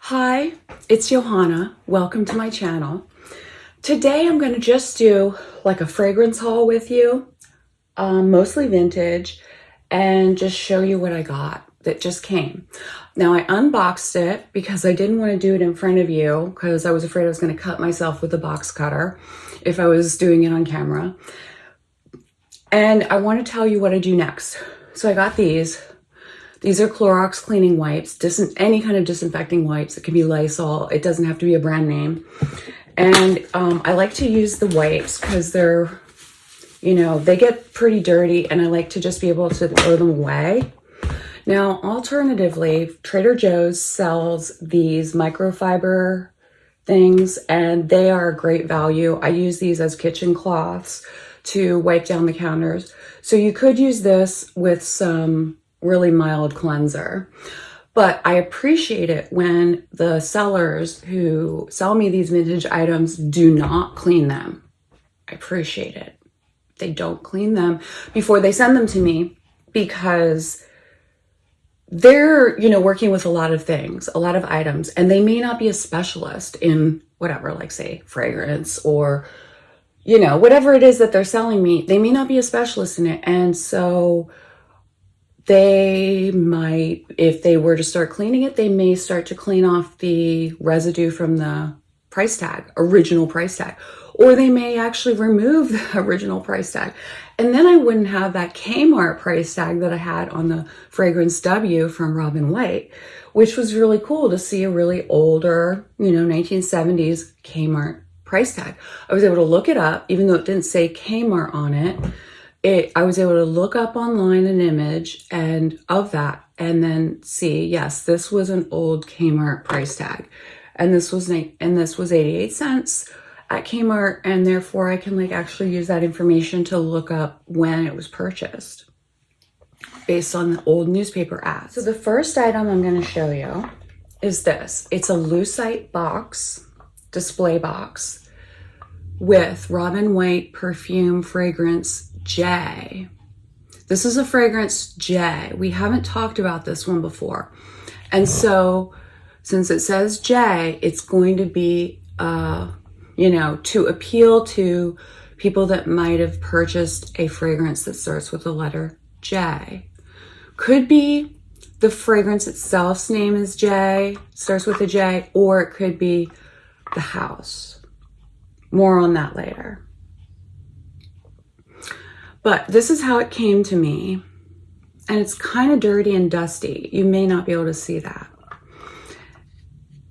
Hi, it's Johanna. Welcome to my channel. Today I'm going to just do like a fragrance haul with you, mostly vintage, and just show you what I got that just came. Now I unboxed it because I didn't want to do it in front of you because I was afraid I was going to cut myself with a box cutter if I was doing it on camera. And I want to tell you what I do next. So I got these. These are Clorox cleaning wipes, any kind of disinfecting wipes. It can be Lysol. It doesn't have to be a brand name. And I like to use the wipes because they're, they get pretty dirty and I like to just be able to throw them away. Now, alternatively, Trader Joe's sells these microfiber things and they are a great value. I use these as kitchen cloths to wipe down the counters. So you could use this with some really mild cleanser. But I appreciate it when the sellers who sell me these vintage items do not clean them. I appreciate it. They don't clean them before they send them to me because they're, working with a lot of things, a lot of items, and they may not be a specialist in whatever, like say fragrance or, whatever it is that they're selling me. They may not be a specialist in it. And so they might, if they were to start cleaning it, they may start to clean off the residue from the price tag, original price tag, or they may actually remove the original price tag. And then I wouldn't have that Kmart price tag that I had on the Fragrance W from Robin White, which was really cool to see a really older, 1970s Kmart price tag. I was able to look it up, even though it didn't say Kmart on it. I was able to look up online an image of that and then see, yes, this was an old Kmart price tag. And this was 88 cents at Kmart. And therefore I can actually use that information to look up when it was purchased based on the old newspaper ads. So the first item I'm going to show you is this. It's a lucite box, display box with Robin White perfume fragrance J. This is a fragrance J. We haven't talked about this one before. And so since it says J, it's going to be, to appeal to people that might have purchased a fragrance that starts with the letter J. Could be the fragrance itself's name is J, starts with a J, or it could be the house. More on that later. But this is how it came to me. And it's kind of dirty and dusty. You may not be able to see that.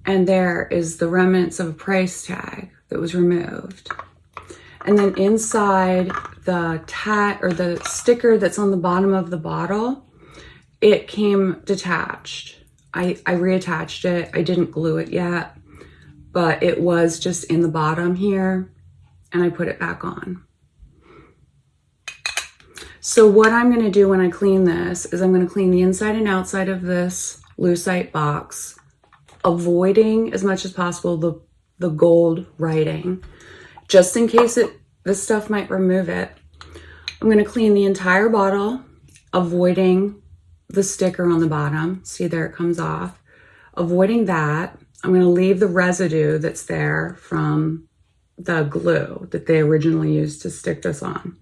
And there is the remnants of a price tag that was removed. And then inside the tag or the sticker that's on the bottom of the bottle, it came detached. I reattached it. I didn't glue it yet, but it was just in the bottom here and I put it back on. So what I'm going to do when I clean this is I'm going to clean the inside and outside of this lucite box, avoiding as much as possible the gold writing, just in case this stuff might remove it. I'm going to clean the entire bottle, avoiding the sticker on the bottom. See, there it comes off. Avoiding that. I'm going to leave the residue that's there from the glue that they originally used to stick this on.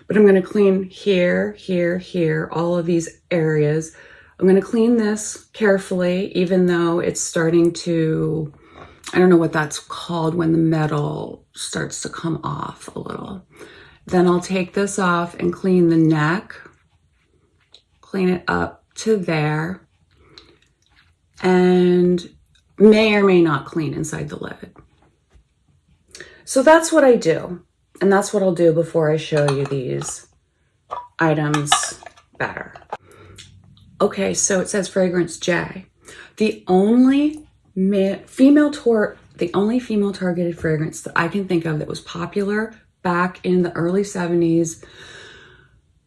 But I'm going to clean here, here, here, all of these areas. I'm going to clean this carefully, even though it's starting to, I don't know what that's called when the metal starts to come off a little. Then I'll take this off and clean the neck, clean it up to there, and may or may not clean inside the lid. So that's what I do. And that's what I'll do before I show you these items better. Okay, so it says fragrance J. The only female targeted fragrance that I can think of that was popular back in the early 70s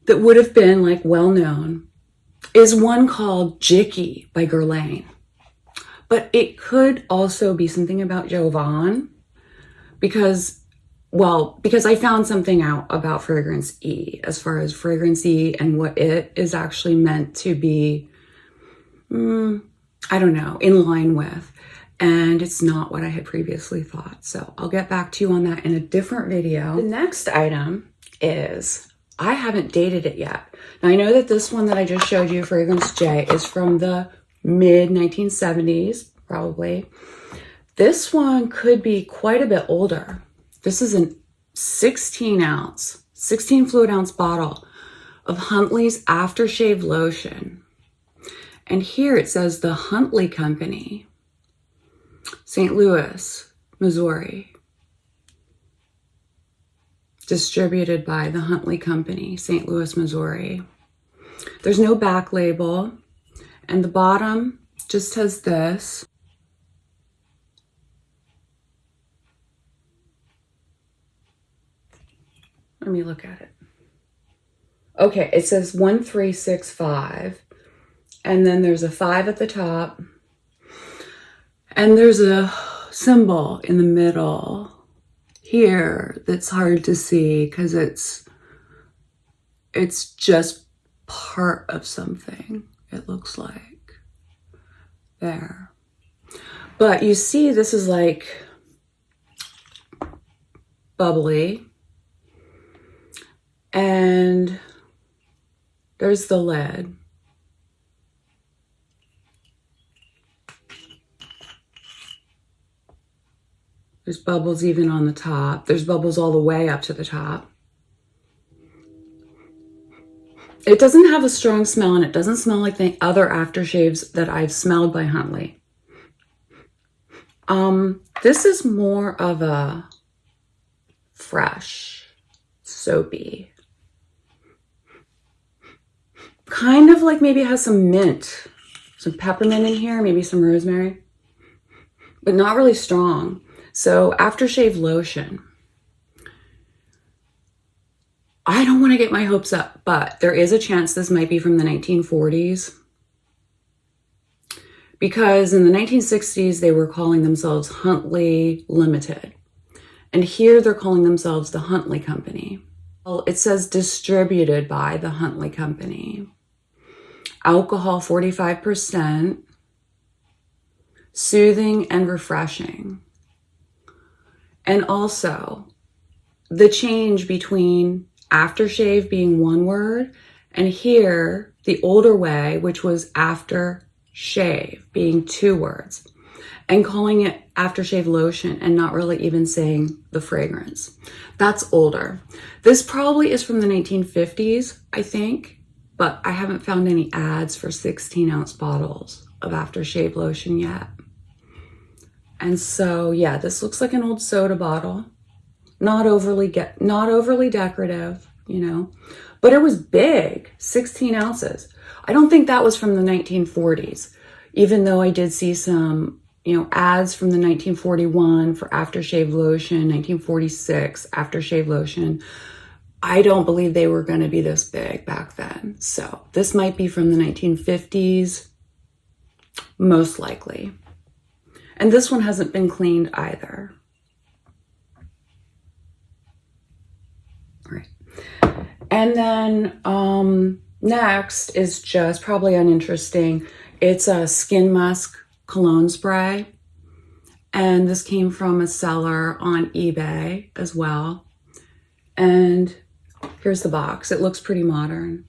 that would have been well known is one called Jicky by Guerlain. But it could also be something about Jovan because I found something out about fragrance E, as far as fragrance E and what it is actually meant to be I don't know, in line with. And it's not what I had previously thought. So I'll get back to you on that in a different video. The next item is, I haven't dated it yet. Now I know that this one that I just showed you, Fragrance J, is from the mid 1970s, probably. This one could be quite a bit older. This is a 16 fluid ounce bottle of Huntley's aftershave lotion. And here it says the Huntley Company, St. Louis, Missouri. Distributed by the Huntley Company, St. Louis, Missouri. There's no back label. And the bottom just has this. Let me look at it. Okay, it says 1365. And then there's a 5 at the top. And there's a symbol in the middle here that's hard to see because it's just part of something, it looks like. There. But you see this is like bubbly. And there's the lid. There's bubbles even on the top. There's bubbles all the way up to the top. It doesn't have a strong smell, and it doesn't smell like the other aftershaves that I've smelled by Huntley. This is more of a fresh, soapy. Kind of like maybe it has some mint, some peppermint in here, maybe some rosemary, but not really strong. So aftershave lotion. I don't want to get my hopes up, but there is a chance this might be from the 1940s. Because in the 1960s, they were calling themselves Huntley Limited. And here they're calling themselves the Huntley Company. Well, it says distributed by the Huntley Company. Alcohol 45%. Soothing and refreshing. And also, the change between aftershave being one word, and here, the older way, which was aftershave, being 2 words, and calling it aftershave lotion and not really even saying the fragrance. That's older. This probably is from the 1950s, I think, but I haven't found any ads for 16-ounce bottles of aftershave lotion yet. And so, yeah, this looks like an old soda bottle. Not overly decorative, you know, but it was big, 16 ounces. I don't think that was from the 1940s, even though I did see some, you know, ads from the 1941 for aftershave lotion, 1946 aftershave lotion. I don't believe they were going to be this big back then. So this might be from the 1950s, most likely. And this one hasn't been cleaned either. All right. And then next is just probably uninteresting. It's a Skin Musk cologne spray. And this came from a seller on eBay as well. And here's the box. It looks pretty modern.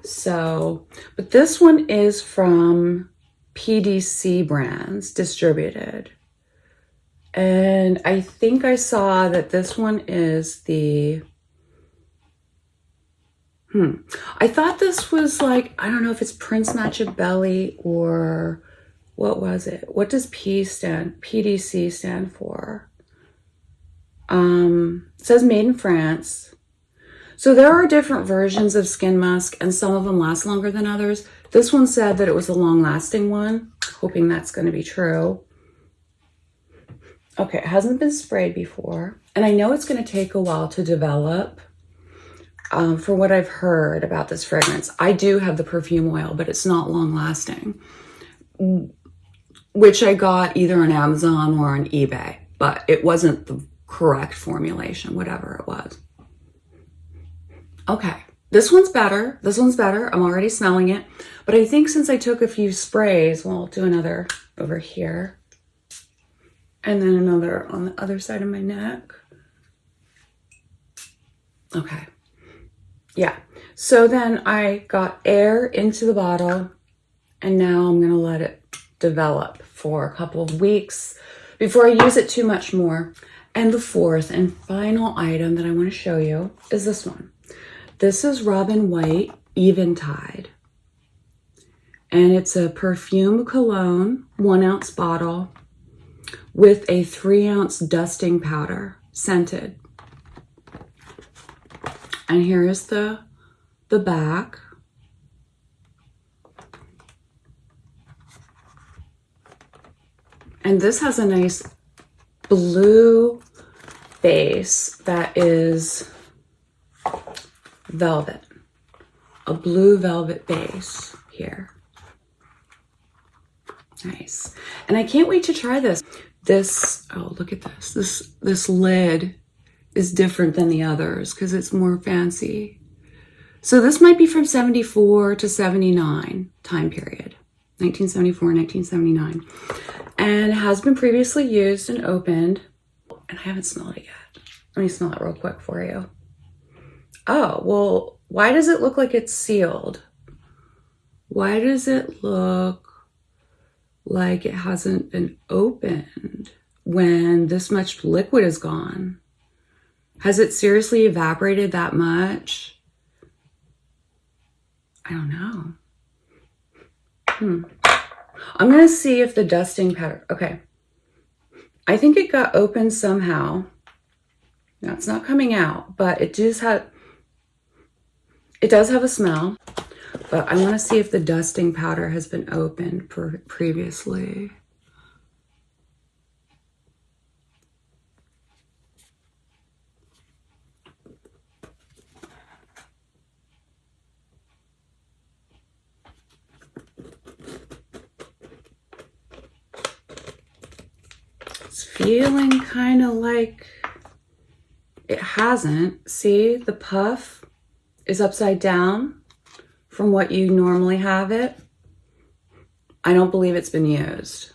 So, but this one is from PDC Brands, distributed. And I think I saw that this one is the, I thought this was like, I don't know if it's Prince Machiavelli or what was it? What does PDC stand for? It says made in France. So there are different versions of Skin Musk, and some of them last longer than others. This one said that it was a long-lasting one, hoping that's going to be true. Okay, it hasn't been sprayed before, and I know it's going to take a while to develop. For what I've heard about this fragrance, I do have the perfume oil, but it's not long-lasting, which I got either on Amazon or on eBay, but it wasn't the correct formulation, whatever it was. Okay, This one's better. This one's better. I'm already smelling it. But I think since I took a few sprays, well, I'll do another over here. And then another on the other side of my neck. Okay. Yeah. So then I got air into the bottle. And now I'm going to let it develop for a couple of weeks before I use it too much more. And the fourth and final item that I want to show you is this one. This is Robin White Eventide. And it's a perfume cologne, 1 ounce bottle with a 3 ounce dusting powder, scented. And here is the back. And this has a nice blue base that is velvet, a blue velvet base here. Nice. And I can't wait to try this. Oh, look at this. This lid is different than the others because it's more fancy. So this might be from 74 to 79 time period, 1974, 1979. And has been previously used and opened. And I haven't smelled it yet. Let me smell it real quick for you. Oh, well, why does it look like it's sealed? Why does it look like it hasn't been opened when this much liquid is gone? Has it seriously evaporated that much? I don't know. I'm going to see if the dusting powder, okay. I think it got open somehow. Now it's not coming out, but it does have a smell. But I want to see if the dusting powder has been opened previously. It's feeling kind of like it hasn't. See, the puff is upside down from what you normally have it. I don't believe it's been used.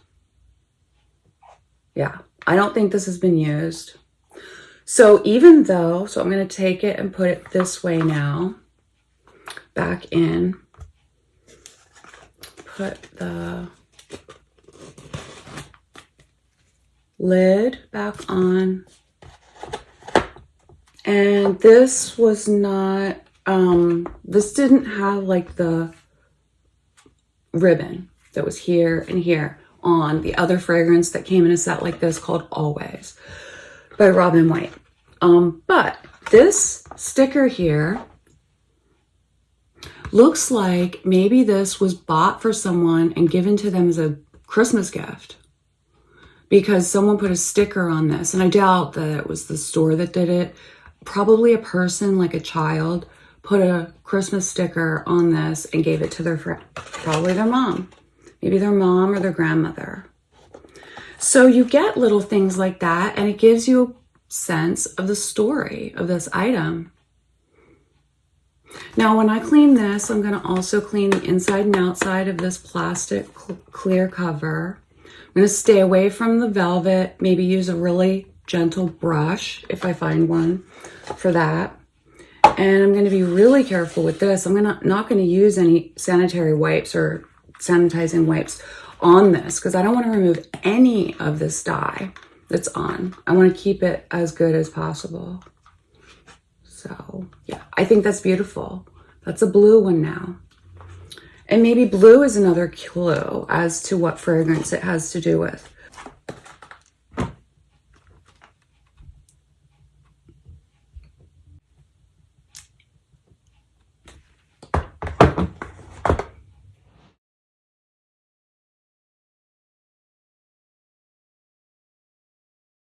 Yeah, I don't think this has been used. So even though, I'm going to take it and put it this way now, back in, put the lid back on. And this was not, this didn't have like the ribbon that was here and here on the other fragrance that came in a set like this called Always by Robin White. But this sticker here looks like maybe this was bought for someone and given to them as a Christmas gift, because someone put a sticker on this, and I doubt that it was the store that did it. Probably a person, like a child, put a Christmas sticker on this and gave it to their friend, probably their mom, maybe their mom or their grandmother. So you get little things like that, and it gives you a sense of the story of this item. Now, when I clean this, I'm going to also clean the inside and outside of this plastic clear cover. I'm going to stay away from the velvet, maybe use a really gentle brush if I find one for that. And I'm going to be really careful with this. I'm not going to use any sanitary wipes or sanitizing wipes on this because I don't want to remove any of this dye that's on. I want to keep it as good as possible. So yeah, I think that's beautiful. That's a blue one now. And maybe blue is another clue as to what fragrance it has to do with.